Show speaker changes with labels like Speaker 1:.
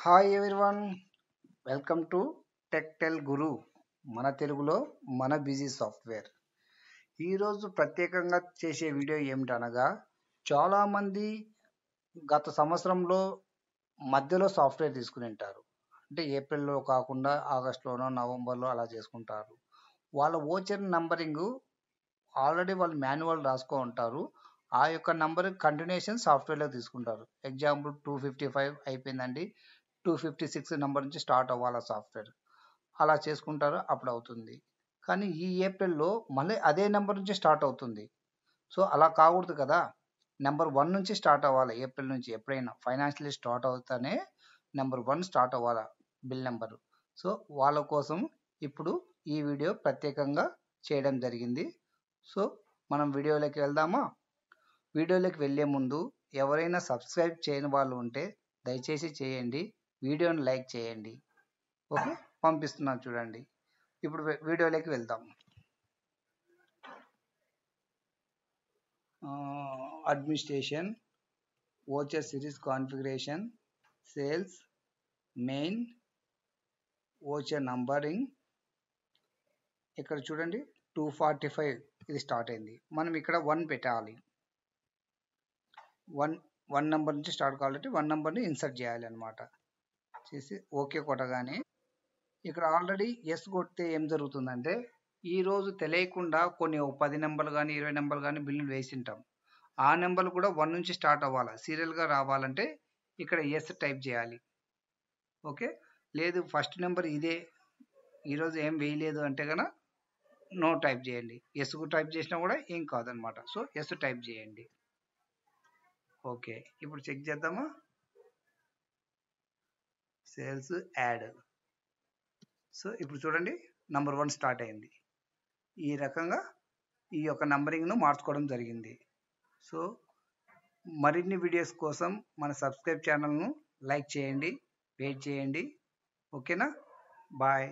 Speaker 1: Hi everyone, welcome to టెక్టెల్ గురు. మన తెలుగులో మన బిజీ సాఫ్ట్వేర్. ఈరోజు ప్రత్యేకంగా చేసే వీడియో ఏమిటనగా, చాలామంది గత సంవత్సరంలో మధ్యలో సాఫ్ట్వేర్ తీసుకుని ఉంటారు. అంటే ఏప్రిల్లో కాకుండా ఆగస్టులోనో నవంబర్లో అలా చేసుకుంటారు. వాళ్ళ ఓచర్ నంబరింగ్ ఆల్రెడీ వాళ్ళు మాన్యువల్ రాసుకో ఉంటారు. ఆ యొక్క నంబర్ కంటిన్యూషన్ సాఫ్ట్వేర్లో తీసుకుంటారు. ఎగ్జాంపుల్ 255 అయిపోయిందండి, 256 నెంబర్ నుంచి స్టార్ట్ అవ్వాలి సాఫ్ట్వేర్. అలా చేసుకుంటారు, అప్పుడు అవుతుంది. కానీ ఈ ఏప్రిల్లో మళ్ళీ అదే నెంబర్ నుంచి స్టార్ట్ అవుతుంది. సో అలా కాకూడదు కదా. నెంబర్ 1 నుంచి స్టార్ట్ అవ్వాలి. ఏప్రిల్ నుంచి ఎప్పుడైనా ఫైనాన్షియల్ స్టార్ట్ అవుతానే నెంబర్ 1 స్టార్ట్ అవ్వాలి బిల్ నెంబరు. సో వాళ్ళ కోసం ఇప్పుడు ఈ వీడియో ప్రత్యేకంగా చేయడం జరిగింది. సో మనం వీడియోలోకి వెళ్దామా? వీడియోలోకి వెళ్ళే ముందు ఎవరైనా సబ్స్క్రైబ్ చేయని వాళ్ళు ఉంటే దయచేసి చేయండి, వీడియోని లైక్ చేయండి. ఓకే, పంపిస్తున్నాను చూడండి. ఇప్పుడు వీడియోలోకి వెళ్దాం. Administration, voucher series configuration, sales, main, voucher numbering. ఇక్కడ చూడండి 245 ఇది స్టార్ట్ అయింది. మనం ఇక్కడ 1 పెట్టాలి. 1 నెంబర్ నుంచి స్టార్ట్ కావాలంటే 1 నెంబర్ని ఇన్సర్ట్ చేయాలి అనమాట. చేసి ఓకే కొట్టగానే ఇక్కడ ఆల్రెడీ ఎస్ కొడితే ఏం జరుగుతుందంటే, ఈరోజు తెలియకుండా కొన్ని 10 నెంబర్లు కానీ 20 నెంబర్లు కానీ బిల్లులు వేసింటాం. ఆ నెంబర్లు కూడా 1 నుంచి స్టార్ట్ అవ్వాలి, సీరియల్గా రావాలంటే ఇక్కడ ఎస్ టైప్ చేయాలి. ఓకే, లేదు ఫస్ట్ నెంబర్ ఇదే, ఈరోజు ఏం వేయలేదు అంటే కనుక నో టైప్ చేయండి. ఎస్కు టైప్ చేసినా కూడా ఏం కాదనమాట. సో ఎస్ టైప్ చేయండి. ఓకే, ఇప్పుడు చెక్ చేద్దామా. Sales add. సో ఇప్పుడు చూడండి నంబర్ 1 స్టార్ట్ అయింది. ఈ రకంగా ఈ యొక్క నంబరింగ్ను మార్చుకోవడం జరిగింది. సో మరిన్ని వీడియోస్ కోసం మన సబ్స్క్రైబ్ ఛానల్ను లైక్ చేయండి, వెయిట్ చేయండి. ఓకేనా, బాయ్.